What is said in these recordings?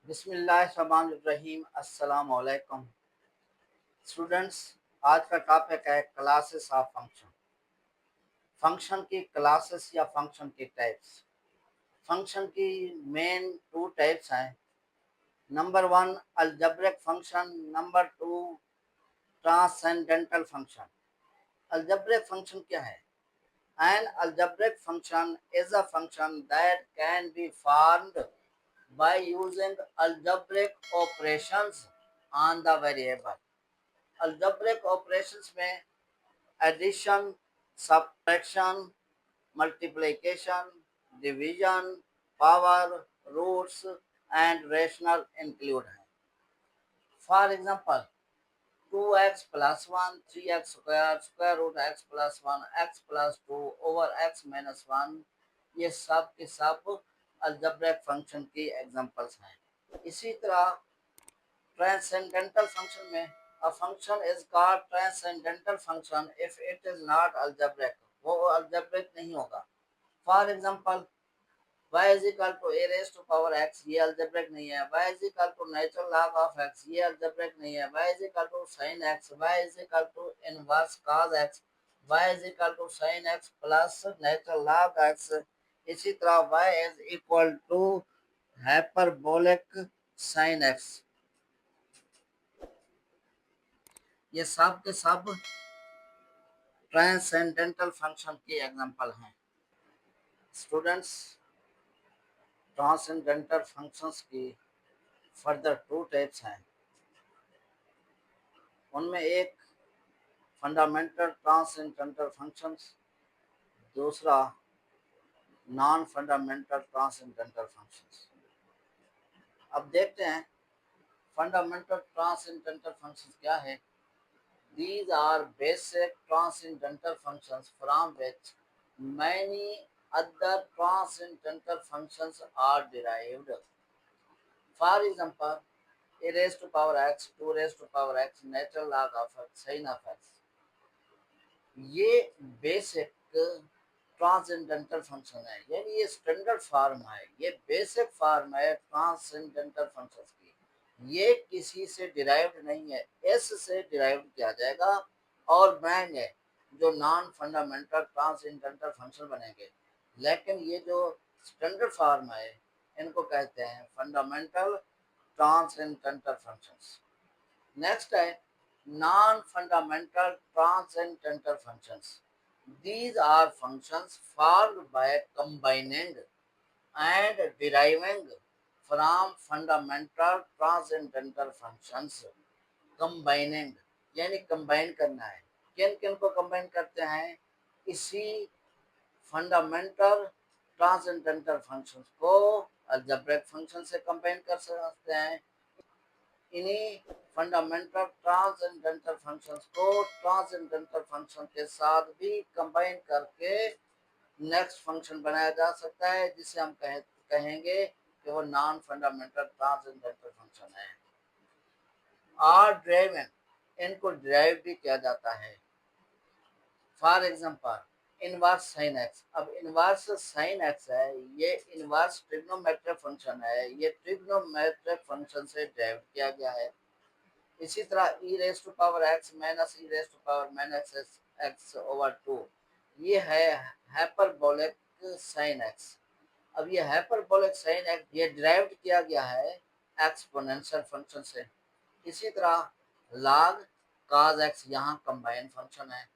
बिस्मिल्लाहिर्रहमानिर्रहीम। अस्सलाम वालेकुम स्टूडेंट्स। आज का टॉपिक है क्लासेस ऑफ फंक्शन। फंक्शन की क्लासेस या फंक्शन की टाइप्स। फंक्शन की मेन टू टाइप्स हैं। Number one algebraic function, number two transcendental function. Algebraic function क्या है? An algebraic function is a function that can be formed by using algebraic operations on the variable। algebraic operations में addition, subtraction, multiplication, division, power, roots and rational include हैं। For example 2x plus 1, 3x square, square root x plus 1, x plus 2 over x minus 1, ये सब के सब algebraic function की examples हैं। इसी तरह ट्रांसेंडेंटल फंक्शन में a function is called transcendental function if it is not algebraic। वो algebraic नहीं होगा। For example y is equal to a raised to power x, ये algebraic नहीं है। y is equal to natural log of x, ये algebraic नहीं है। y is equal to sin x, y is equal to inverse cos x, y is equal to sin x plus natural log x। इसी तरह y is equal to hyperbolic sin x। ये सब के सब transcendental function की example हैं। Students, transcendental functions की further two types हैं। उनमें एक फंडामेंटल ट्रांसेंडेंटल फंक्शंस, दूसरा नॉन फंडामेंटल ट्रांसेंडेंटल फंक्शंस। अब देखते हैं फंडामेंटल ट्रांसेंडेंटल फंक्शंस क्या है। These are basic transcendental functions from which many other transcendental functions are derived। For example, a raised to power x, 2 raised to power x, natural log of x, sin of x। ये basic transcendental function है, यानी ये standard form है, ये basic form है transcendental functions की। ये किसी से डिराइव्ड नहीं है, एस से डिराइव्ड किया जाएगा और बनेंगे जो नॉन फंडामेंटल ट्रांसेंडेंटल फंक्शन बनेंगे। लेकिन ये जो स्टैंडर्ड फॉर्म है इनको कहते हैं फंडामेंटल ट्रांसेंडेंटल फंक्शंस। नेक्स्ट है non fundamental transcendental functions. These are functions formed by combining and deriving from fundamental transcendental functions। Combining यानी कंबाइन करना है। किन किन को कंबाइन करते हैं? इसी फंडामेंटल ट्रांसेंडेंटल फंक्शंस को अलजेब्रिक फंक्शन से कंबाइन कर सकते हैं। इन्हीं फंडामेंटल ट्रांसेंडेंटल फंक्शंस को ट्रांसेंडेंटल फंक्शन के साथ भी कंबाइन करके नेक्स्ट फंक्शन बनाया जा सकता है, जिसे हम कहेंगे कि वो नॉन फंडामेंटल ट्रांसेंडेंटल फंक्शन है। आर ड्राइवन, इनको ड्राइव भी किया जाता है। For example inverse sine x. अब इनवर्स साइन एक्स है, ये इनवर्स ट्रिग्नोमेट्रिक फंक्शन है, ये ट्रिग्नोमेट्रिक फंक्शन से ड्राइव किया गया है। इसी तरह e raise to power x minus e raise to power minus x over 2, ये है हाइपरबोलिक साइन एक्स। अब ये हाइपरबोलिक साइन एक्स ये डिराइव्ड किया गया है एक्सपोनेंशियल फंक्शन से। इसी तरह log cos x यहाँ कंबाइन फंक्शन है।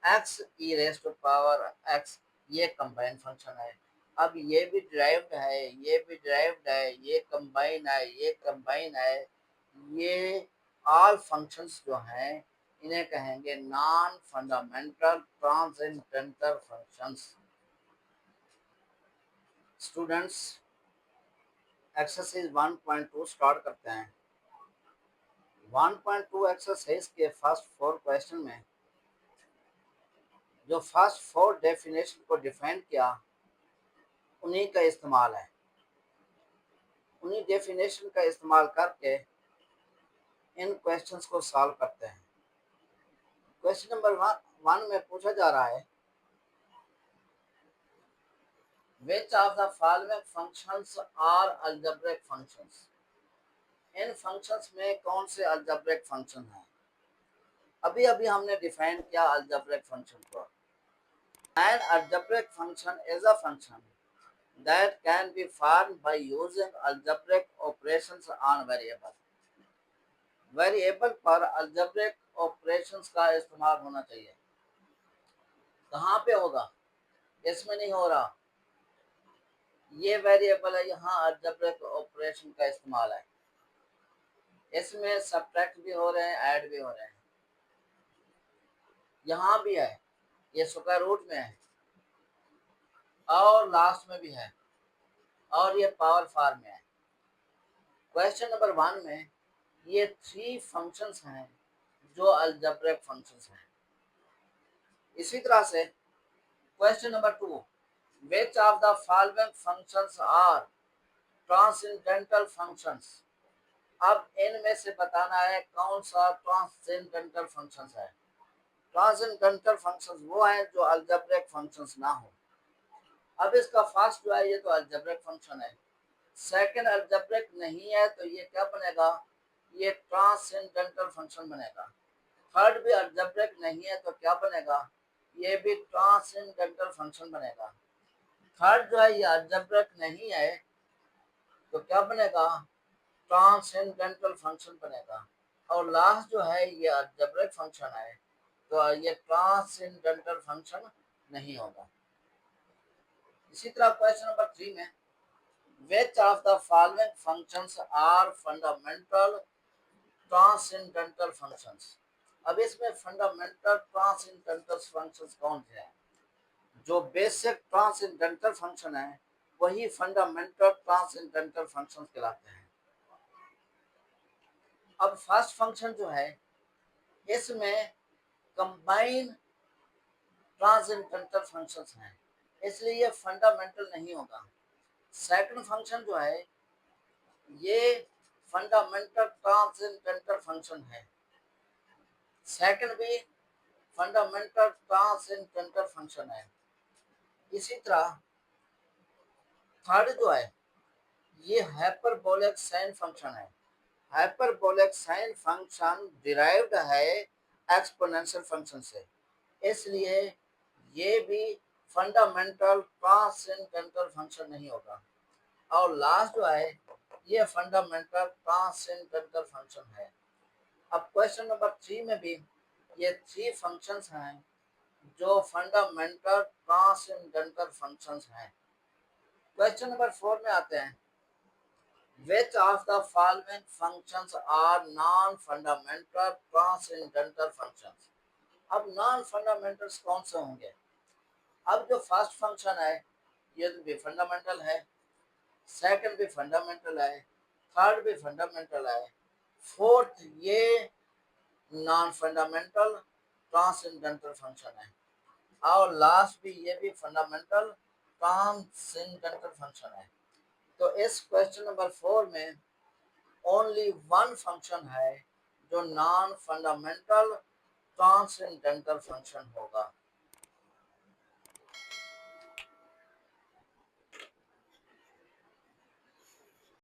x e raise to power x ये कंबाइन फंक्शन है। अब ये भी डिराइव्ड है, ये भी डिराइव्ड है, ये कंबाइन है, ये कंबाइन है। ये ऑल फंक्शंस जो हैं इन्हें कहेंगे non fundamental transcendental functions. Students, exercise 1.2 start करते हैं। 1.2 एक्सरसाइज के फर्स्ट 4 क्वेश्चन में जो फर्स्ट 4 डेफिनेशन को डिफाइन किया उन्हीं का इस्तेमाल है। उन्हीं डेफिनेशन का इस्तेमाल करके इन क्वेश्चंस को सॉल्व करते हैं। क्वेश्चन नंबर 1 में पूछा जा रहा है which of the following functions are algebraic functions। In functions में कौन से अलजेब्रिक फंक्शन हैं? अभी अभी हमने डिफाइन किया अलजेब्रिक फंक्शन को। An algebraic function is a function that can be formed by using algebraic operations on variable. Variable पर अलजेब्रिक ऑपरेशंस का इस्तेमाल होना चाहिए। कहाँ पे होगा? इसमें नहीं हो रहा। ये वेरिएबल है, यहाँ अलजेब्रिक ऑपरेशन का इस्तेमाल है। इसमें सब्ट्रैक्ट भी हो रहे हैं, ऐड भी हो रहे हैं। यहाँ भी है, ये स्क्वायर रूट में है और लास्ट में भी है और ये पावर फॉर्म में है। क्वेश्चन नंबर 1 में ये 3 फंक्शंस हैं जो अलजेब्रिक फंक्शंस हैं। इसी तरह से question number 2, which of the following functions are transcendental functions? अब इनमें से बताना है कौन सा ट्रांसेंडेंटल फंक्शंस है। ट्रांसेंडेंटल फंक्शंस वो हैं जो अलजेब्रिक फंक्शंस ना हो। अब इसका फर्स्ट जो है ये तो अलजेब्रिक फंक्शन है, सेकंड अलजेब्रिक नहीं है तो ये क्या बनेगा? ये ट्रांसेंडेंटल फंक्शन बनेगा। थर्ड भी अलजेब्रिक नहीं है तो क्या बनेगा? ये भी ट्रांसेंडेंटल फंक्शन बनेगा। थर्ड जो है ये अलजेब्रिक नहीं है तो क्या बनेगा? ट्रांसेंडेंटल फंक्शन बनेगा। और लास्ट जो है ये अलजेब्रिक फंक्शन है तो ये ट्रांसेंडेंटल फंक्शन नहीं होगा। इसी तरह क्वेश्चन नंबर 3 में which of the following functions are fundamental transcendental functions? अब इसमें फंडामेंटल ट्रांसेंडेंटल फंक्शंस कौन से हैं? जो बेसिक ट्रांसेंडेंटल फंक्शन है वही फंडामेंटल ट्रांसेंडेंटल फंक्शंस कहलाते हैं। अब फर्स्ट फंक्शन जो है इसमें कंबाइन ट्रांसेंडेंटल फंक्शंस हैं, इसलिए ये फंडामेंटल नहीं होगा। सेकंड फंक्शन जो है ये फंडामेंटल ट्रांसेंडेंटल फंक्शन है, सेकंड भी फंडामेंटल ट्रांसेंडेंटल फंक्शन है। इसी तरह थर्ड जो है ये हाइपरबोलिक साइन फंक्शन है। हाइपरबोलिक साइन फंक्शन डिराइव्ड है एक्सपोनेंशियल फंक्शन से, इसलिए ये भी फंडामेंटल ट्रांसेंडेंटल फंक्शन नहीं होगा। और लास्ट जो है ये फंडामेंटल ट्रांसेंडेंटल फंक्शन है। अब क्वेश्चन नंबर 3 में भी ये 3 फंक्शंस हैं जो फंडामेंटल ट्रांसेंडेंटल फंक्शंस हैं। क्वेश्चन नंबर 4 में आते हैं which of the following functions are non-fundamental transcendental functions? अब नॉन फंडामेंटल्स कौन से होंगे? अब जो फर्स्ट फंक्शन है ये भी फंडामेंटल है, सेकंड भी फंडामेंटल है, थर्ड भी फंडामेंटल है, फोर्थ ये नॉन फंडामेंटल ट्रांसेंडेंटल फंक्शन है और लास्ट भी ये भी फंडामेंटल ट्रांसेंडेंटल फंक्शन है। तो इस क्वेश्चन नंबर 4 में ओनली वन फंक्शन है जो नॉन फंडामेंटल ट्रांसेंडेंटल फंक्शन होगा।